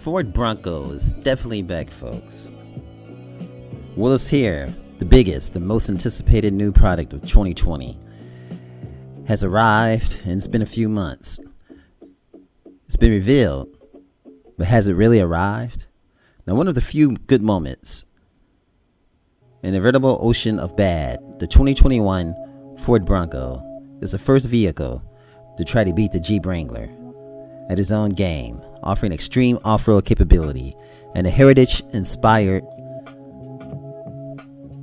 Ford Bronco is definitely back, folks. Well, it's here. The biggest, the most anticipated new product of 2020 has arrived, and it's been a few months. It's been revealed, but has it really arrived? Now, one of the few good moments in a veritable ocean of bad, the 2021 Ford Bronco is the first vehicle to try to beat the Jeep Wrangler at his own game, offering extreme off-road capability and a heritage-inspired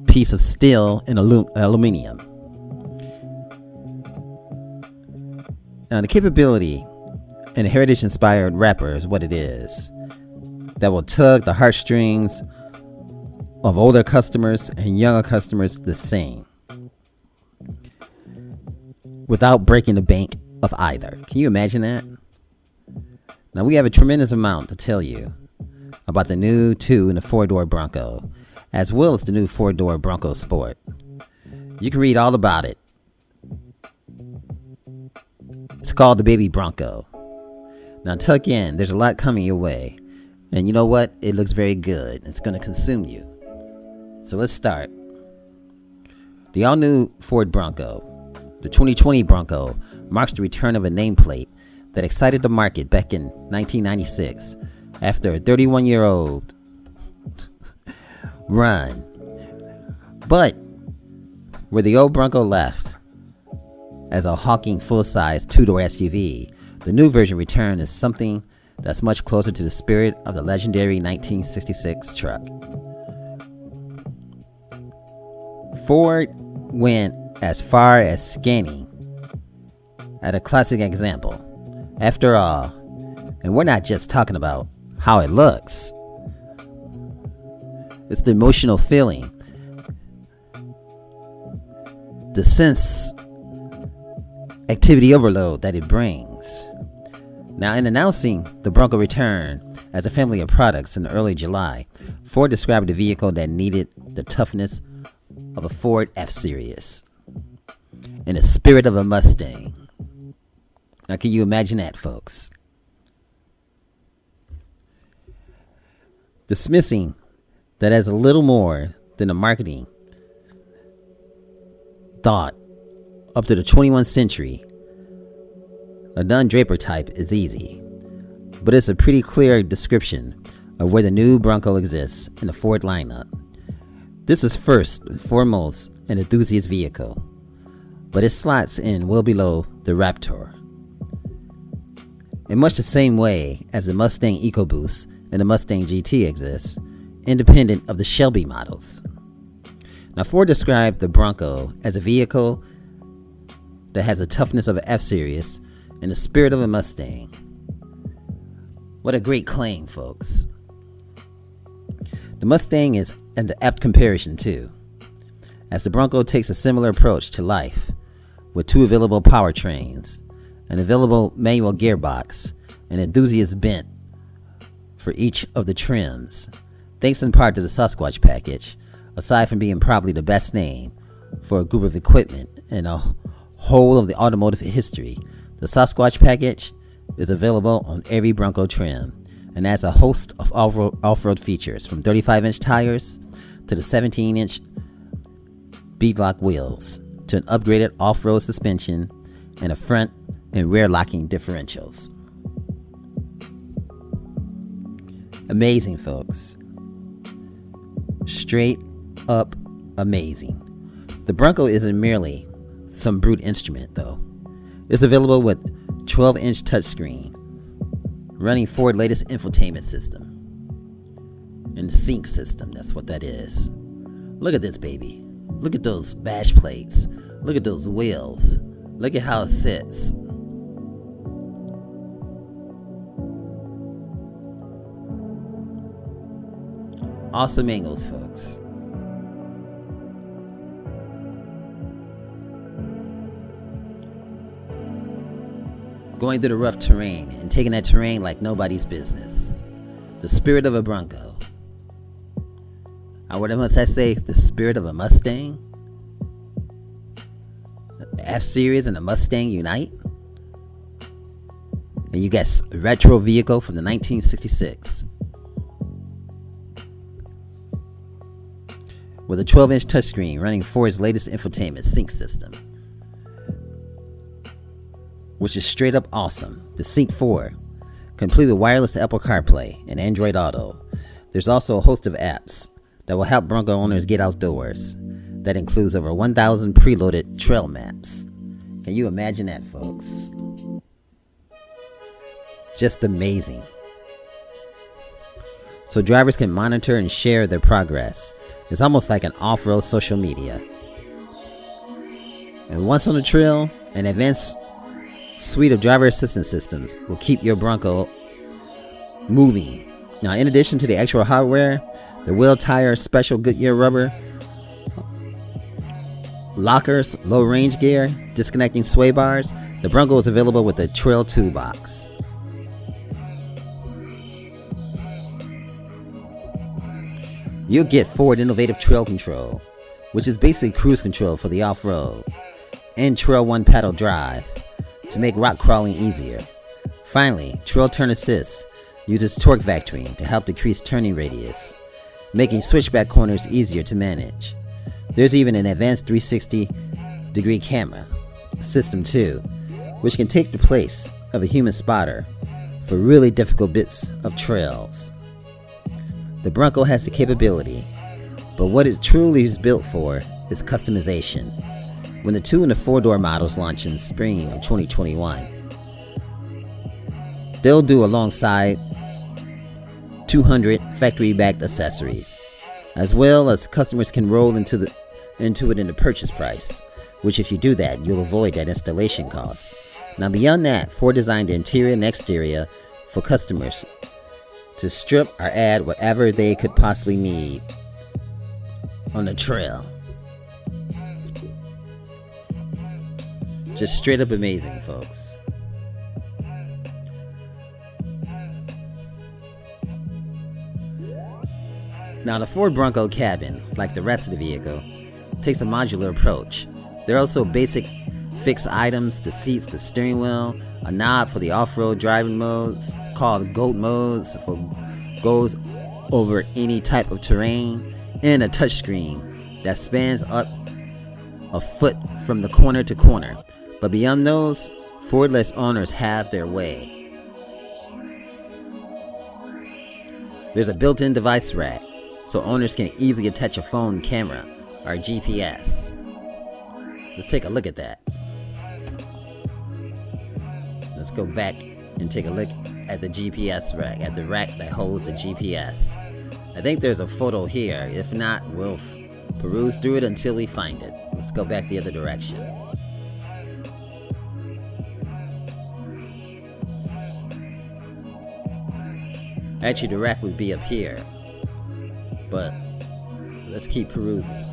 piece of steel and aluminum. Now, the capability and heritage-inspired wrapper is what it is that will tug the heartstrings of older customers and younger customers the same, without breaking the bank of either. Can you imagine that? Now, we have a tremendous amount to tell you about the new 2 and the 4-door Bronco, as well as the new 4-door Bronco Sport. You can read all about it. It's called the Baby Bronco. Now, tuck in. There's a lot coming your way. And you know what? It looks very good. It's going to consume you. So let's start. The all-new Ford Bronco, the 2020 Bronco, marks the return of a nameplate that excited the market back in 1996 after a 31-year-old run. But where the old Bronco left as a hawking full-size 2-door SUV, the new version returned as something that's much closer to the spirit of the legendary 1966 truck. Ford went as far as scanning at a classic example. After all, and we're not just talking about how it looks, it's the emotional feeling, the sense activity overload that it brings. Now, in announcing the Bronco return as a family of products in early July, Ford described the vehicle that needed the toughness of a Ford F-Series in the spirit of a Mustang. Now, can you imagine that, folks? Dismissing that as a little more than a marketing thought up to the 21st century, a Don Draper type is easy, but it's a pretty clear description of where the new Bronco exists in the Ford lineup. This is first and foremost an enthusiast vehicle, but it slots in well below the Raptor, in much the same way as the Mustang EcoBoost and the Mustang GT exists, independent of the Shelby models. Now, Ford described the Bronco as a vehicle that has the toughness of an F-Series and the spirit of a Mustang. What a great claim, folks. The Mustang is an apt comparison too, as the Bronco takes a similar approach to life with 2 available powertrains, an available manual gearbox, and enthusiast bent for each of the trims, thanks in part to the Sasquatch package, aside from being probably the best name for a group of equipment in a whole of the automotive history. The Sasquatch package is available on every Bronco trim and has a host of off-road features, from 35-inch tires to the 17-inch beadlock wheels to an upgraded off-road suspension and a front and rear locking differentials. Amazing, folks. Straight up amazing. The Bronco isn't merely some brute instrument, though. It's available with 12-inch touchscreen, running Ford's latest infotainment system and the sync system. That's what that is. Look at this baby. Look at those bash plates. Look at those wheels. Look at how it sits. Awesome angles, folks. Going through the rough terrain and taking that terrain like nobody's business. The spirit of a Bronco. Or what must I say? The spirit of a Mustang? The F-Series and the Mustang unite? And you got a retro vehicle from the 1966. with a 12-inch touchscreen running Ford's latest infotainment sync system, which is straight up awesome. The Sync 4, complete with wireless Apple CarPlay and Android Auto. There's also a host of apps that will help Bronco owners get outdoors. That includes over 1,000 preloaded trail maps. Can you imagine that, folks? Just amazing. So drivers can monitor and share their progress. It's almost like an off-road social media. And once on the trail, an advanced suite of driver assistance systems will keep your Bronco moving. Now, in addition to the actual hardware, the wheel tire, special Goodyear rubber, lockers, low range gear, disconnecting sway bars, the Bronco is available with a Trail toolbox. You'll get Ford Innovative Trail Control, which is basically cruise control for the off-road, and Trail 1 Paddle Drive to make rock crawling easier. Finally, Trail Turn Assist uses torque vectoring to help decrease turning radius, making switchback corners easier to manage. There's even an advanced 360-degree camera system too, which can take the place of a human spotter for really difficult bits of trails. The Bronco has the capability, but what it truly is built for is customization. When the 2 and the 4-door models launch in spring of 2021, they'll do alongside 200 factory-backed accessories, as well as customers can roll into it in the purchase price, which if you do that, you'll avoid that installation cost. Now beyond that, Ford designed the interior and exterior for customers to strip or add whatever they could possibly need on the trail. Just straight up amazing, folks. Now the Ford Bronco cabin, like the rest of the vehicle, takes a modular approach. There are also basic fixed items, the seats, the steering wheel, a knob for the off-road driving modes called GOAT modes for goes over any type of terrain, and a touchscreen that spans up a foot from the corner to corner. But beyond those, Ford lets owners have their way. There's a built-in device rack, so owners can easily attach a phone camera or GPS. Let's take a look at that. Let's go back and take a look at the GPS rack, at the rack that holds the GPS. I think there's a photo here. If not, we'll peruse through it until we find it. Let's go back the other direction. Actually, the rack would be up here, but let's keep perusing.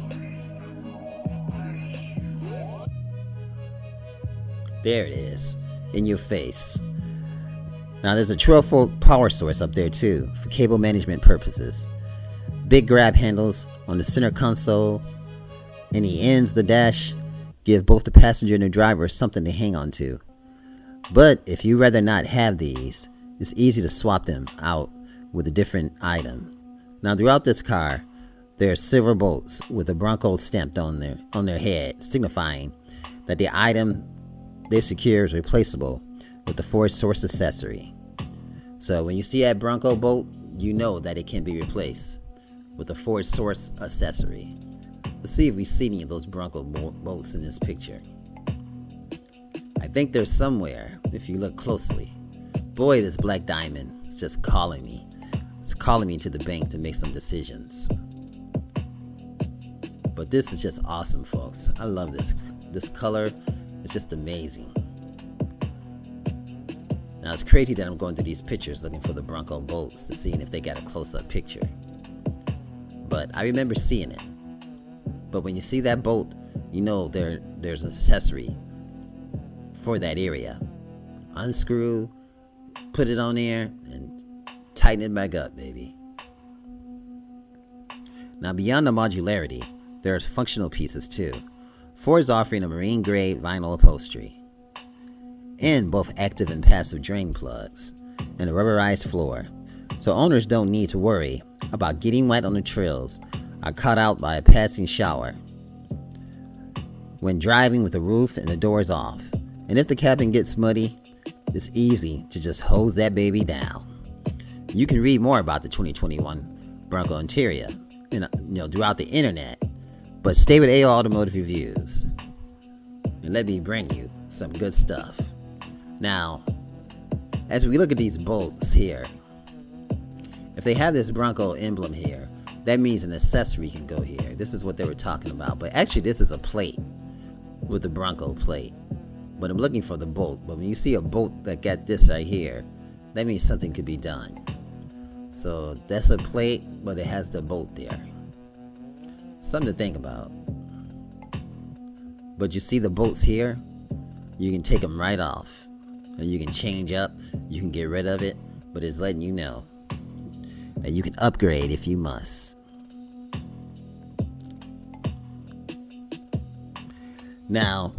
There it is, in your face. Now there's a 12-volt power source up there too, for cable management purposes. Big grab handles on the center console, and the ends of the dash give both the passenger and the driver something to hang on to. But if you rather not have these, it's easy to swap them out with a different item. Now throughout this car, there are silver bolts with a Bronco stamped on their head, signifying that the item they secure is replaceable with the Ford Source accessory. So when you see that Bronco bolt, you know that it can be replaced with the Ford Source accessory. Let's see if we see any of those Bronco bolts in this picture. I think there's somewhere if you look closely. Boy, this black diamond is just calling me. It's calling me to the bank to make some decisions. But this is just awesome, folks. I love this color. It's just amazing. Now it's crazy that I'm going through these pictures looking for the Bronco bolts to see if they got a close-up picture. But I remember seeing it. But when you see that bolt, you know there's an accessory for that area. Unscrew, put it on there, and tighten it back up, baby. Now beyond the modularity, there are functional pieces too. Ford is offering a marine grade vinyl upholstery, and both active and passive drain plugs, and a rubberized floor, so owners don't need to worry about getting wet on the trails are caught out by a passing shower when driving with the roof and the doors off. And if the cabin gets muddy, it's easy to just hose that baby down. You can read more about the 2021 Bronco Interior throughout the internet, but stay with AO Automotive Reviews and let me bring you some good stuff. Now, as we look at these bolts here, if they have this Bronco emblem here, that means an accessory can go here. This is what they were talking about, but actually this is a plate with the Bronco plate. But I'm looking for the bolt. But when you see a bolt that got this right here, that means something could be done. So that's a plate, but it has the bolt there. Something to think about. But you see the bolts here? You can take them right off. And you can change up. You can get rid of it. But it's letting you know that you can upgrade if you must. Now,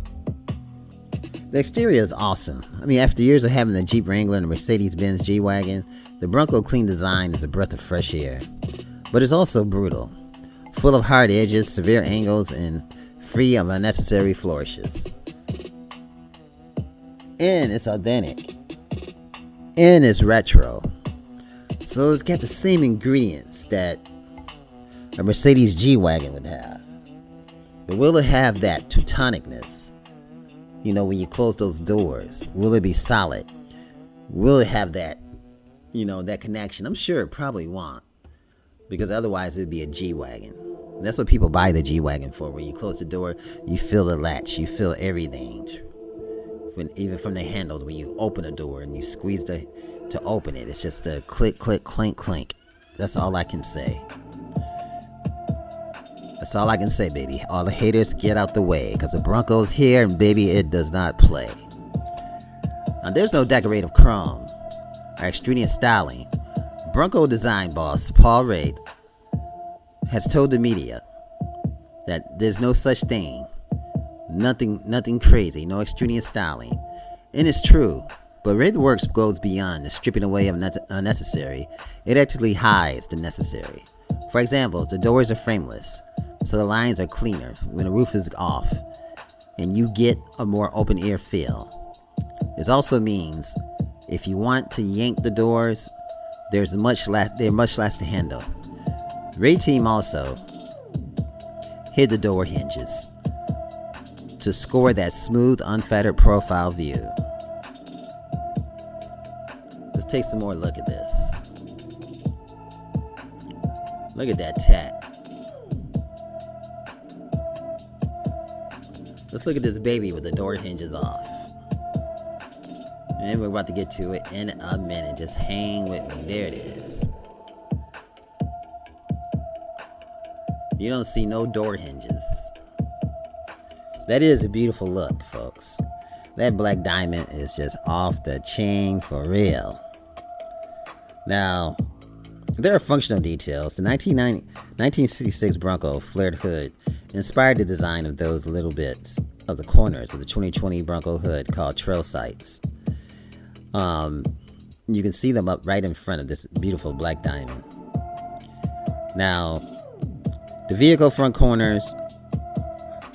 the exterior is awesome. I mean, after years of having the Jeep Wrangler and the Mercedes-Benz G-Wagon, the Bronco clean design is a breath of fresh air. But it's also brutal, full of hard edges, severe angles, and free of unnecessary flourishes. And it's authentic. And it's retro. So it's got the same ingredients that a Mercedes G-Wagon would have. But will it have that Teutonicness? When you close those doors, will it be solid? Will it have that, that connection? I'm sure it probably won't, because otherwise it would be a G-Wagon. That's what people buy the G-Wagon for. When you close the door, you feel the latch, you feel everything. Even from the handles, when you open a door and you squeeze to open it, it's just a click, click, clink, clink. That's all I can say. That's all I can say, baby. All the haters, get out the way, because the Bronco's here, and baby, it does not play. Now, there's no decorative chrome or extraneous styling. Bronco design boss Paul Reid has told the media that there's no such thing. Nothing crazy, no extraneous styling. And it's true, but Reid Works goes beyond the stripping away of unnecessary. It actually hides the necessary. For example, the doors are frameless, so the lines are cleaner when the roof is off, and you get a more open air feel. This also means if you want to yank the doors, they're much less to handle. Reid team also hid the door hinges to score that smooth, unfettered profile view. Let's take some more look at this. Look at that tack. Let's look at this baby with the door hinges off. And we're about to get to it in a minute. Just hang with me. There it is. You don't see no door hinges. That is a beautiful look, folks. That black diamond is just off the chain for real. Now, there are functional details. The 1966 Bronco flared hood inspired the design of those little bits of the corners of the 2020 Bronco hood called trail sights. You can see them up right in front of this beautiful black diamond. Now, the vehicle front corners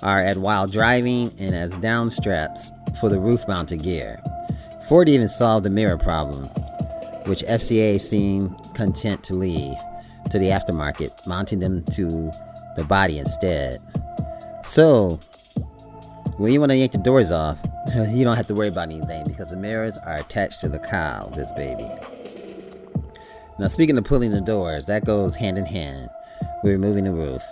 are at while driving and as down straps for the roof mounted gear. Ford even solved the mirror problem, which FCA seemed content to leave to the aftermarket, mounting them to the body instead. So, when you want to yank the doors off, you don't have to worry about anything because the mirrors are attached to the cowl of this baby. Now, speaking of pulling the doors, that goes hand in hand with removing the roof.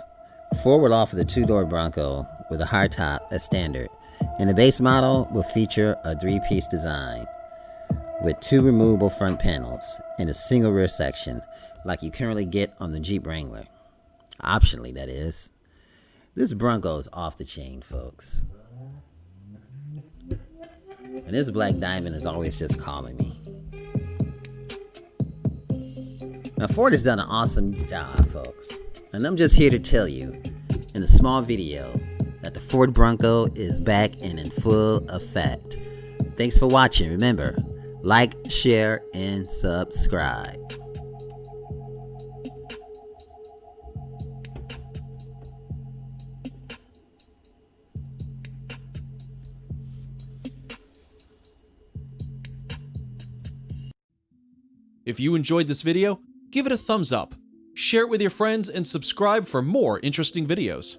Ford will offer the two-door Bronco with a hardtop as standard, and the base model will feature a three-piece design with two removable front panels and a single rear section like you currently get on the Jeep Wrangler. Optionally, that is. This Bronco is off the chain, folks. And this black diamond is always just calling me. Now, Ford has done an awesome job, folks. And I'm just here to tell you in a small video that the Ford Bronco is back and in full effect. Thanks for watching. Remember, like, share, and subscribe. If you enjoyed this video, give it a thumbs up, share it with your friends, and subscribe for more interesting videos.